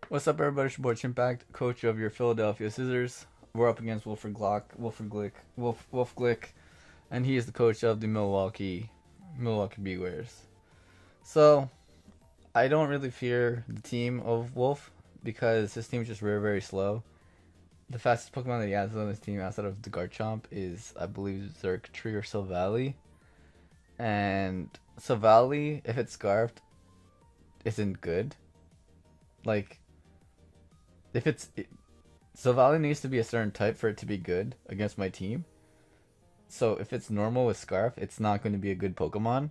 What's up, everybody? It's your boy Chimpact, coach of your Philadelphia Scizors. We're up against Wolf Glick, and he is the coach of the Milwaukee Bewears. So I don't really fear the team of Wolf because his team is just very, very slow. The fastest Pokemon that he has on his team outside of the Garchomp is, I believe, Xurkitree or Silvally. And Silvally, if it's scarfed, isn't good. Like, if it's So Valley needs to be a certain type for it to be good against my team. So if it's normal with Scarf, it's not going to be a good Pokemon.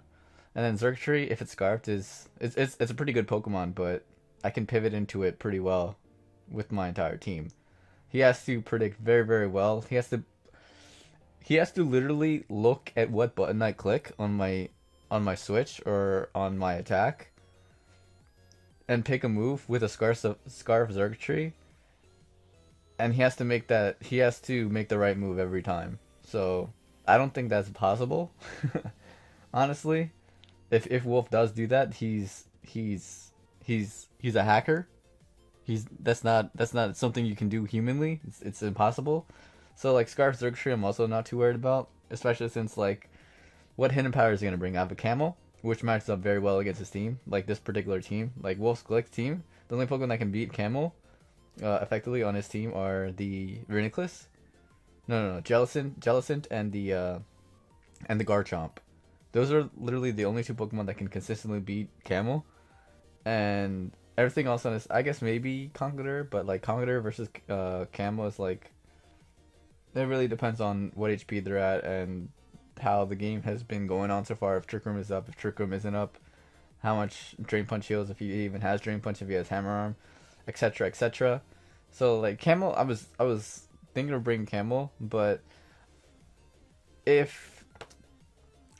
And then Xurkitree, if it's Scarfed, it's a pretty good Pokemon, but I can pivot into it pretty well with my entire team. He has to predict very, very well. He has to literally look at what button I click on my switch or on my attack and pick a move with a Scarf Xurkitree, and he has to make the right move every time. So I don't think that's possible. Honestly, if Wolf does do that, he's a hacker. He's that's not something you can do humanly. It's impossible. So like Scarf Xurkitree, I'm also not too worried about, especially since like what hidden power is he gonna bring? I have a Camel, which matches up very well against his team. Like this particular team, like Wolf's Glick team, the only Pokemon that can beat Camel effectively on his team are the Reuniclus. No, Jellicent, and the Garchomp. Those are literally the only two Pokemon that can consistently beat Camel, and everything else on this, I guess maybe Conkeldurr, but like Conkeldurr versus Camel is like it really depends on what HP they're at and how the game has been going on so far. If Trick Room is up, if Trick Room isn't up, how much Drain Punch heals, if he even has Drain Punch, if he has Hammer Arm, etc., etc. So like Camel, I was thinking of bringing Camel, but if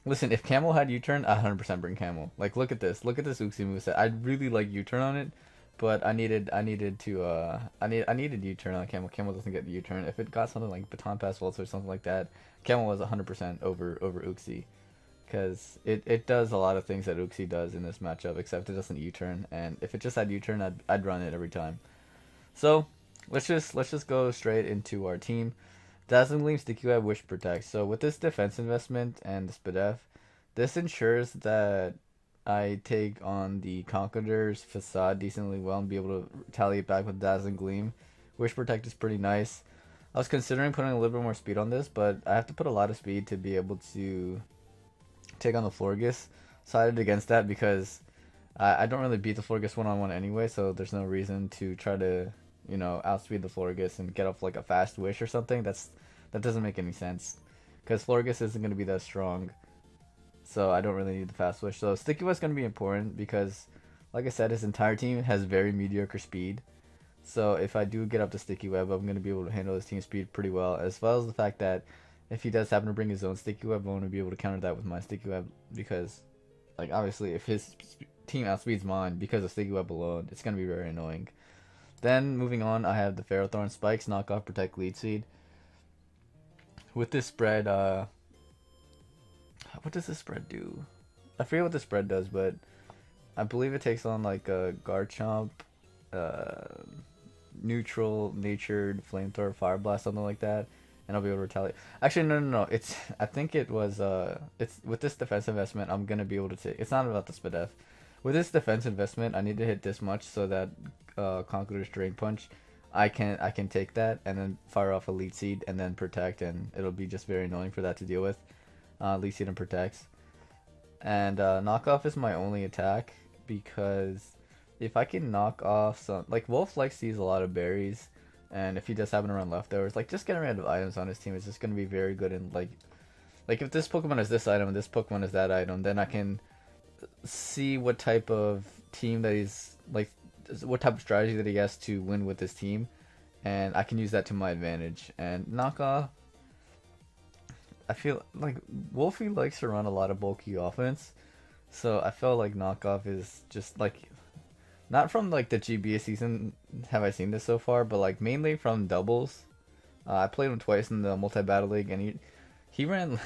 if Camel had U-turn, I 100% bring Camel. Like look at this Uxie moveset. I'd really like U-turn on it, but I needed U-turn on Camel. Camel doesn't get the U-turn. If it got something like Baton Pass Volts or something like that, Camel was 100% over Uxie. Because it does a lot of things that Uxie does in this matchup, except it doesn't U-turn. And if it just had U-turn, I'd run it every time. So let's just go straight into our team. Dazzling Gleam, Sticky Web, Wish Protect. So with this defense investment and the Spadef, this ensures that I take on the Conqueror's Facade decently well and be able to retaliate back with Dazzling Gleam. Wish Protect is pretty nice. I was considering putting a little bit more speed on this, but I have to put a lot of speed to be able to take on the Florges. Sided against that because I don't really beat the Florges one-on-one anyway, so there's no reason to try to, outspeed the Florges and get off like a fast Wish or something. That doesn't make any sense because Florges isn't going to be that strong, so I don't really need the fast Wish. So Sticky was going to be important because, like I said, his entire team has very mediocre speed. So if I do get up to Sticky Web, I'm going to be able to handle his team speed pretty well, as well as the fact that if he does happen to bring his own Sticky Web, I'm going to be able to counter that with my Sticky Web because, like, obviously, if his team outspeeds mine because of Sticky Web alone, it's going to be very annoying. Then, moving on, I have the Ferrothorn Spikes, Knockoff, Protect, Lead Seed. With this spread, what does this spread do? I forget what the spread does, but I believe it takes on, like, a Garchomp, uh, neutral, natured, flamethrower, fire blast, something like that, and I'll be able to retaliate. Actually, no. I think it was, it's with this defense investment, I'm gonna be able to take. It's not about the Spadef. With this defense investment, I need to hit this much so that Conqueror's Drain Punch, I can take that and then fire off a Lead Seed and then protect, and it'll be just very annoying for that to deal with. Lead Seed and protects, and knockoff is my only attack because if I can knock off some, like Wolf likes to use a lot of berries, and if he does happen to run leftovers, like just getting rid of items on his team is just gonna be very good. And like if this Pokemon is this item and this Pokemon is that item, then I can see what type of team that he's like, what type of strategy that he has to win with his team, and I can use that to my advantage. And knockoff, I feel like Wolfie likes to run a lot of bulky offense, so I feel like knockoff is just like not from like the GBA season have I seen this so far, but like mainly from doubles. I played him twice in the multi battle league, and he ran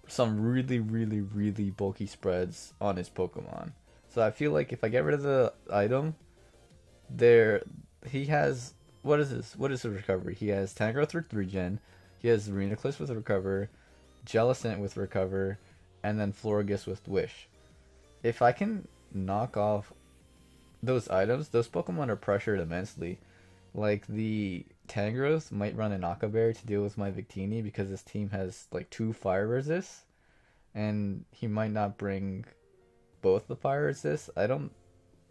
some really really bulky spreads on his Pokemon. So I feel like if I get rid of the item, there he has what is his recovery? He has Tangrowth with regen, he has Reuniclus with recover, Jellicent with recover, and then Florges with wish. If I can knock off those items, those Pokemon are pressured immensely. Like the Tangrowth might run an Aqua Berry to deal with my Victini because this team has like 2 fire resists, and he might not bring both the fire resists. I don't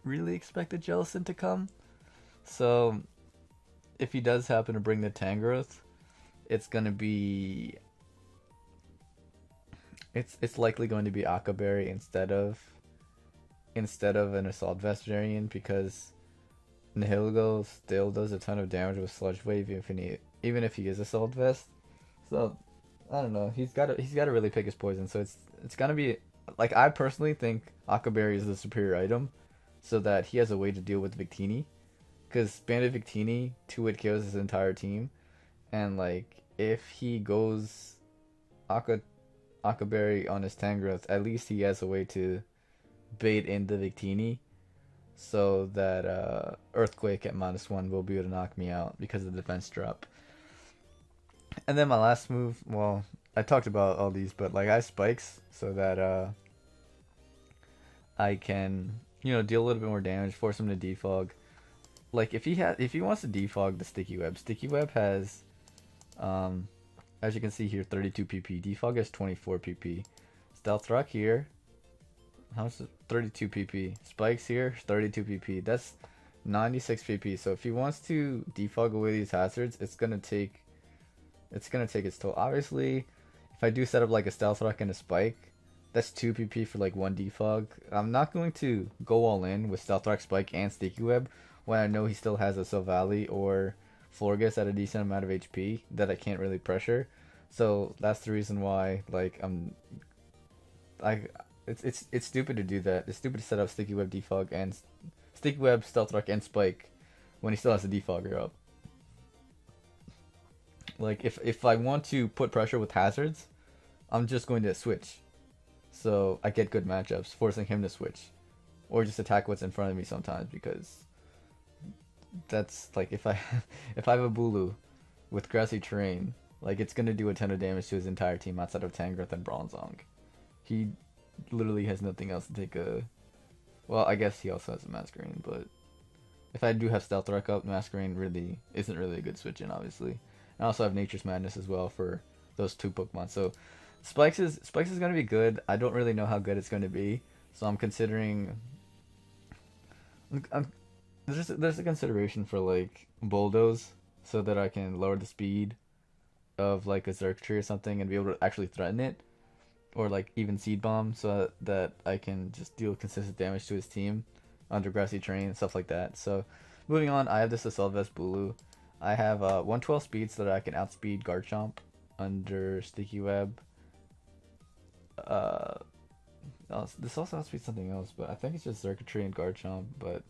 really expect the Jellicent to come. So if he does happen to bring the Tangrowth, it's gonna be it's likely going to be Aqua Berry instead of an Assault Vest variant because Nihilego still does a ton of damage with Sludge Wave even if he is Assault Vest. So I don't know. He's got to really pick his poison. So it's gonna be like I personally think Aqua Berry is the superior item, so that he has a way to deal with Victini. Because Bandit Victini 2-hit kills his entire team, and like if he goes Aqua Berry on his Tangrowth, at least he has a way to bait in the Victini, so that Earthquake at -1 will be able to knock me out because of the defense drop. And then my last move, well, I talked about all these, but like I have spikes so that I can deal a little bit more damage, force him to defog. Like if he wants to defog the Sticky Web has as you can see here 32 PP. Defog has 24 PP. Stealth Rock here, how much is 32 PP. Spikes here 32 PP. That's 96 PP. So if he wants to defog away these hazards, it's gonna take its toll. Obviously, if I do set up like a Stealth Rock and a Spike, that's 2 PP for like 1 defog. I'm not going to go all in with Stealth Rock, Spike, and Sticky Web when I know he still has a Silvally or Florges at a decent amount of HP that I can't really pressure. So that's the reason why like it's stupid to do that. It's stupid to set up Sticky Web, defog, and Sticky Web, Stealth Rock, and Spike when he still has a defogger up. Like if I want to put pressure with hazards, I'm just going to switch. So I get good matchups, forcing him to switch. Or just attack what's in front of me sometimes, because that's like if I if I have a Bulu with grassy terrain, like it's gonna do a ton of damage to his entire team outside of Tangrowth and Bronzong. He literally has nothing else to take a well, I guess he also has a Masquerain, but if I do have Stealth Rock up, Masquerain really isn't really a good switch in, obviously. I also have Nature's Madness as well for those 2 Pokemon. So Spikes is gonna be good. I don't really know how good it's gonna be, so I'm considering. There's a consideration for like Bulldoze, so that I can lower the speed of like a Xurkitree or something and be able to actually threaten it, or like even Seed Bomb, so that I can just deal consistent damage to his team under grassy terrain and stuff like that. So moving on, I have this Assault Vest Bulu. I have 112 speed so that I can outspeed Garchomp under Sticky Web. This also outspeeds something else, but I think it's just Xurkitree and Garchomp. But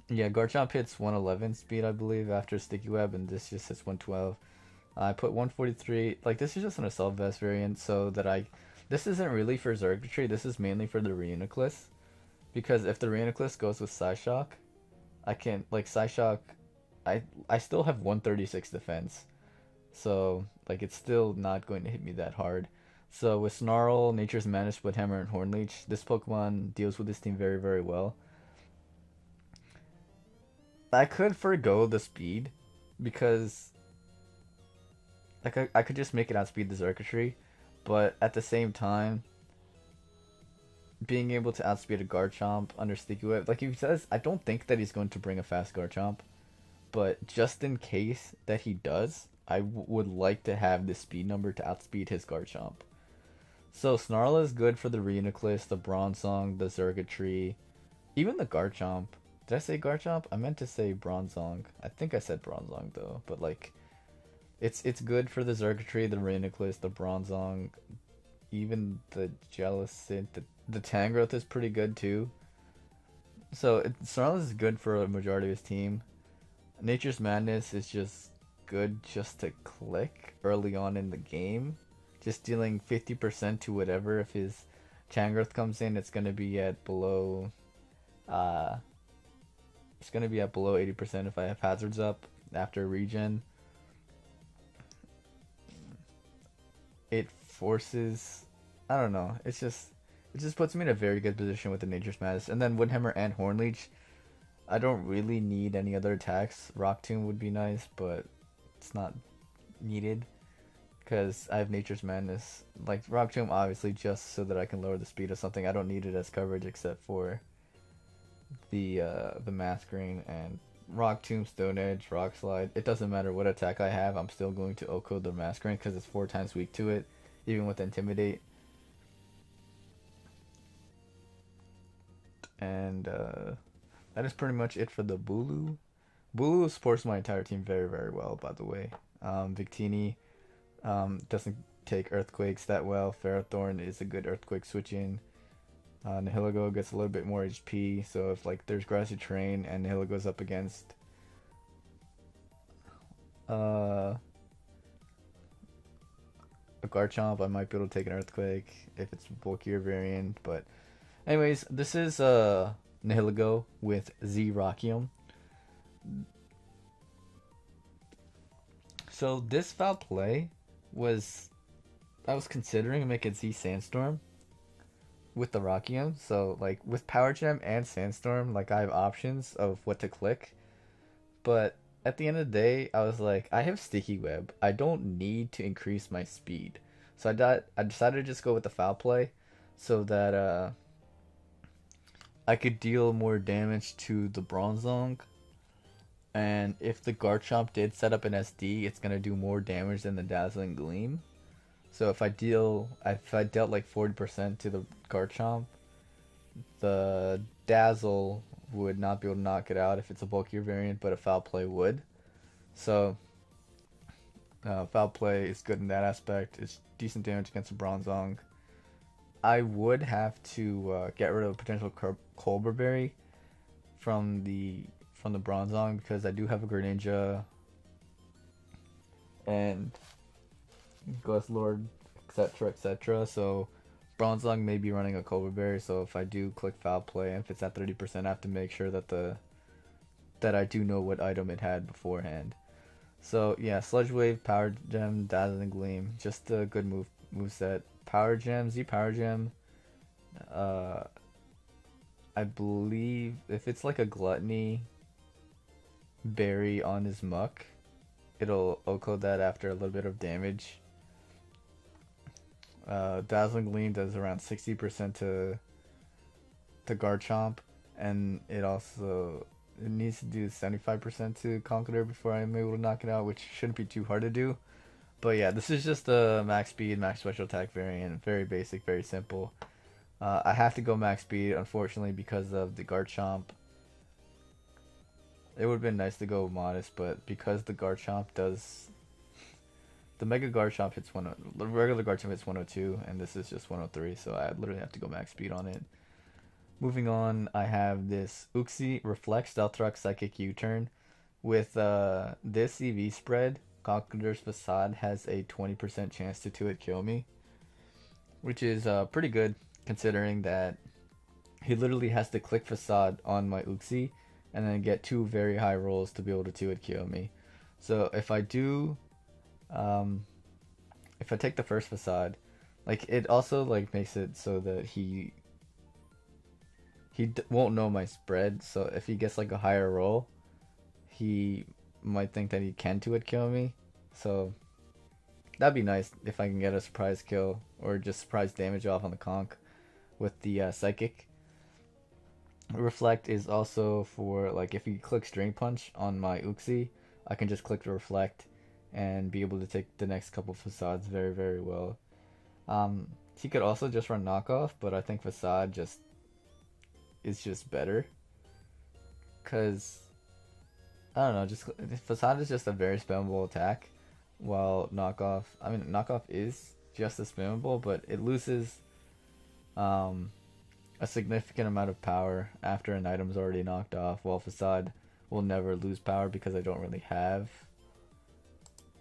yeah, Garchomp hits 111 speed, I believe, after Sticky Web, and this just hits 112. I put 143. Like, this is just an Assault Vest variant, so that this isn't really for Xurkitree. This is mainly for the Reuniclus, because if the Reuniclus goes with Psyshock, I can't like Psyshock. I still have 136 defense, so like it's still not going to hit me that hard. So with Snarl, Nature's Madness, Woodhammer, and Hornleech, this Pokemon deals with this team very, very well. I could forgo the speed, because like I could just make it outspeed the Xurkitree, but at the same time, being able to outspeed a Garchomp under Sticky Web, like he says, I don't think that he's going to bring a fast Garchomp, but just in case that he does, I would like to have the speed number to outspeed his Garchomp. So Snarl is good for the Reuniclus, the Bronzong, the Xurkitree, even the Garchomp. Did I say Garchomp? I meant to say Bronzong. I think I said Bronzong though, but like it's good for the Xurkitree, the Reuniclus, the Bronzong, even the Jellicent. The Tangrowth is pretty good too. So Snarl is good for a majority of his team. Nature's Madness is just good just to click early on in the game. Just dealing 50% to whatever. If his Tangrowth comes in, it's going to be at below It's going to be at below 80% if I have hazards up after regen. It forces, I don't know, it just puts me in a very good position with the Nature's Madness. And then Windhammer and Hornleech, I don't really need any other attacks. Rock Tomb would be nice, but it's not needed because I have Nature's Madness. Like Rock Tomb, obviously, just so that I can lower the speed of something. I don't need it as coverage except for the Masquerade and Rock Tomb, Stone Edge, Rock Slide. It doesn't matter what attack I have. I'm still going to Oko the Masquerade because it's 4 times weak to it, even with Intimidate. And that is pretty much it for the Bulu. Bulu supports my entire team very, very well, by the way. Victini doesn't take Earthquakes that well. Ferrothorn is a good Earthquake switch-in. Nihilego gets a little bit more HP, so if like there's grassy terrain and Nihilego's up against a Garchomp, I might be able to take an Earthquake if it's bulkier variant. But anyways, this is Nihilego with Z Rockium. So this foul play was, I was considering making Z Sandstorm with the Rockium. So like with Power Gem and Sandstorm, like I have options of what to click. But at the end of the day, I was like, I have Sticky Web. I don't need to increase my speed. So I decided to just go with the foul play so that I could deal more damage to the Bronzong. And if the Garchomp did set up an SD, it's gonna do more damage than the Dazzling Gleam. So if I dealt like 40% to the Garchomp, the Dazzle would not be able to knock it out if it's a bulkier variant, but a foul play would. So foul play is good in that aspect. It's decent damage against the Bronzong. I would have to get rid of a potential Colbur Berry from the Bronzong because I do have a Greninja and Ghost Lord, etc., etc. So Bronzong may be running a Colbur Berry. So if I do click foul play and if it's at 30%, I have to make sure that I do know what item it had beforehand. So yeah, Sludge Wave, Power Gem, Dazzling Gleam, just a good moveset. Power Gem, Z Power Gem. I believe if it's like a Gluttony Berry on his Muck, it'll Oko that after a little bit of damage. Dazzling Gleam does around 60% to Garchomp, and it needs to do 75% to Conkeldurr before I'm able to knock it out, which shouldn't be too hard to do. But yeah, this is just a max speed, max special attack variant. Very basic, very simple. I have to go max speed, unfortunately, because of the Garchomp. It would have been nice to go modest, but because the Garchomp does... The Mega Garchomp hits the regular Garchomp hits 102, and this is just 103, so I literally have to go max speed on it. Moving on, I have this Uxie Reflect Stealth Rock Psychic U-Turn. With this EV spread, Conkeldurr's Facade has a 20% chance to 2-hit kill me, which is pretty good considering that he literally has to click Facade on my Uxie and then get 2 very high rolls to be able to 2-hit kill me. So if I do, if I take the first Facade, like it also like makes it so that he won't know my spread. So if he gets like a higher roll, he might think that he can 2-hit kill me. So that'd be nice if I can get a surprise kill or just surprise damage off on the conch with the Psychic. Reflect is also for like if you click String Punch on my Uxie, I can just click the Reflect and be able to take the next couple Facades very, very well. He could also just run Knockoff, but I think Facade is just better. Cause I don't know, just Facade is just a very spammable attack, while Knockoff is just as spammable, but it loses a significant amount of power after an item's already knocked off, while Facade will never lose power because I don't really have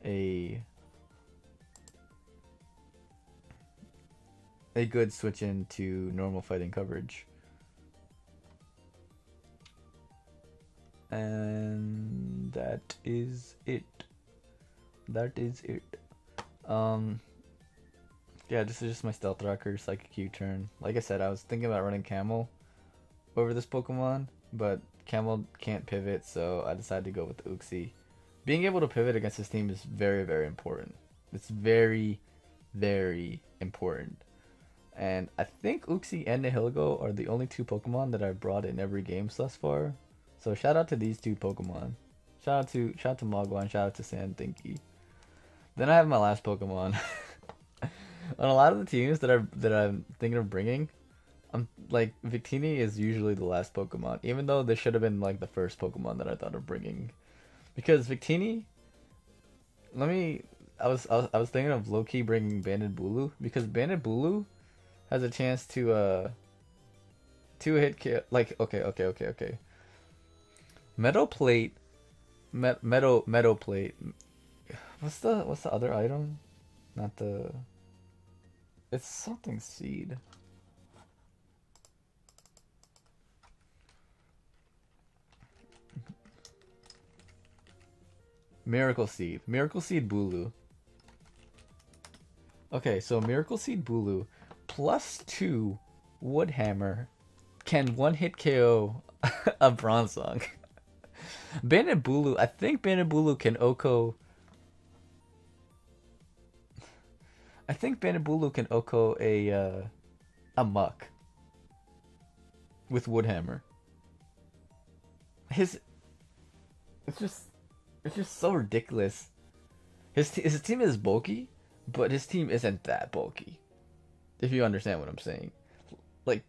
a good switch into normal fighting coverage. And that is it. That is it. Um, yeah, this is just my Stealth Rocker, Psychic U-turn. Like I said, I was thinking about running Camel over this Pokemon, but Camel can't pivot, so I decided to go with Uxie. Being able to pivot against this team is very, very important. It's very, very important. And I think Uxie and Nihilego are the only two Pokemon that I've brought in every game thus far. So shout out to these two Pokemon. Shout out to Mogwai and shout out to Sandthinky. Then I have my last Pokemon. On a lot of the teams that I'm thinking of bringing, I'm like Victini is usually the last Pokemon, even though this should have been like the first Pokemon that I thought of bringing, because Victini. I was thinking of low key bringing Banded Bulu because Banded Bulu has a chance to hit kill. Like okay. Metal Plate, Metal Plate. What's the other item? Not the. It's something seed. Miracle Seed Bulu. Okay, so Miracle Seed Bulu +2 Woodhammer can one hit KO a Bronzong. Bandit Bulu, I think Bandit Bulu can Oko. I think Bandit Bulu can Oko a Muck with Woodhammer. It's just so ridiculous. His team is bulky, but his team isn't that bulky. If you understand what I'm saying, like,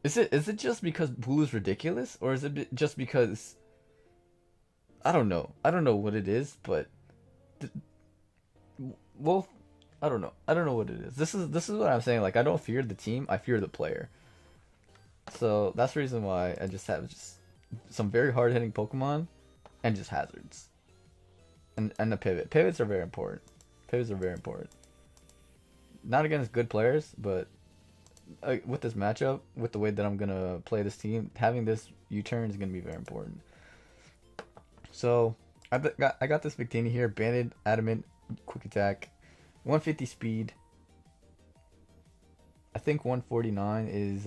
is it just because Bulu's ridiculous, or is it just because I don't know what it is, but well, I don't know what it is. This is what I'm saying. Like, I don't fear the team, I fear the player. So that's the reason why I just have some very hard hitting Pokemon and just hazards. And the pivot. Pivots are very important. Not against good players, but with this matchup, with the way that I'm gonna play this team, having this U-turn is gonna be very important. So I got this Victini here, Banded, Adamant, Quick Attack, 150 speed. I think 149 is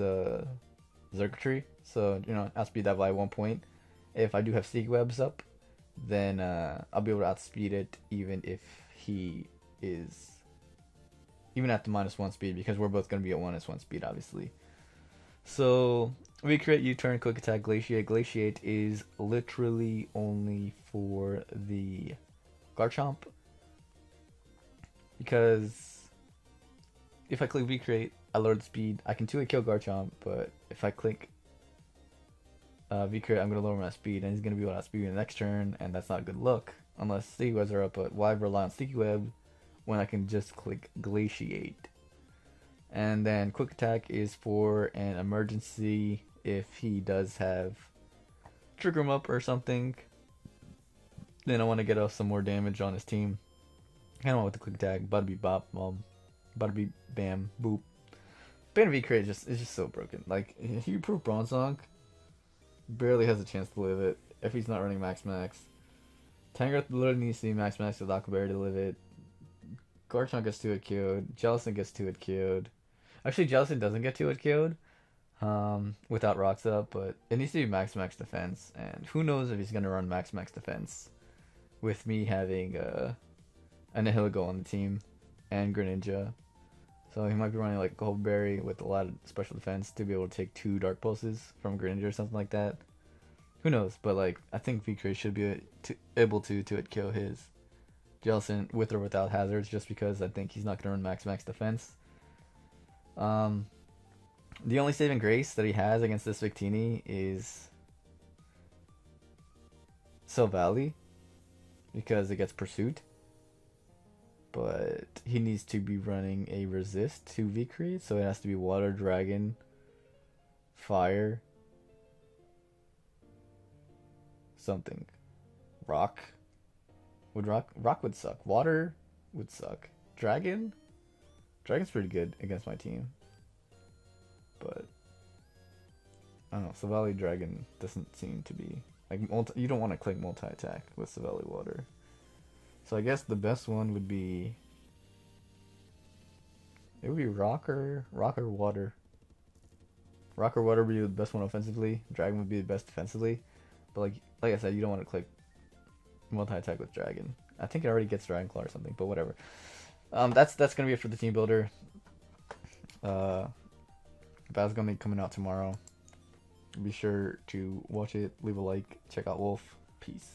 Circuitry. So outspeed that by 1 point. If I do have Sticky Webs up, then I'll be able to outspeed it even if he is at the -1 speed, because we're both going to be at -1 speed, obviously. So we create U-turn, Quick Attack, Glaciate. Glaciate is literally only for the Garchomp, because if I click V-Create, I lower the speed. I can 2-hit kill Garchomp, but if I click V-Create, I'm going to lower my speed, and he's going to be able to outspeed me the next turn, and that's not a good look unless Sticky Webs are up. But why rely on Sticky Web when I can just click Glaciate? And then Quick Attack is for an emergency if he does have Trigger 'em Up or something. Then I want to get off some more damage on his team. I don't know what the Quick Attack, bada be bop, bada be bam, boop. Band V-Create is just so broken. Like, if you prove Bronzong, barely has a chance to live it if he's not running Max. Tangrowth literally needs to be Max with Aquaberry to live it. Garchomp gets 2-hit killed. Jellicent gets 2-hit killed. Actually, Jellicent doesn't get 2-hit killed without rocks up, but it needs to be Max defense. And who knows if he's going to run Max defense with me having a Nihilego on the team and Greninja. So he might be running like Goldberry with a lot of special defense to be able to take 2 Dark Pulses from Greninja or something like that. Who knows? But like, I think V-Create should be able to hit kill his Jellicent with or without hazards, just because I think he's not going to run Max defense. The only saving grace that he has against this Victini is Silvally, because it gets Pursuit. But he needs to be running a resist to V-Create, so it has to be Water, Dragon, Fire, something. Rock. Rock would suck. Water would suck. Dragon's pretty good against my team. But I don't know, Silvally Dragon doesn't seem to be Like you don't want to click multi-attack with Savelli Water. So I guess the best one would be, it would be Rocker Water. Rocker Water would be the best one offensively. Dragon would be the best defensively. But like I said, you don't want to click multi-attack with Dragon. I think it already gets Dragon Claw or something, but whatever. That's gonna be it for the team builder. That's gonna be coming out tomorrow. Be sure to watch it, leave a like, check out Wolf. Peace.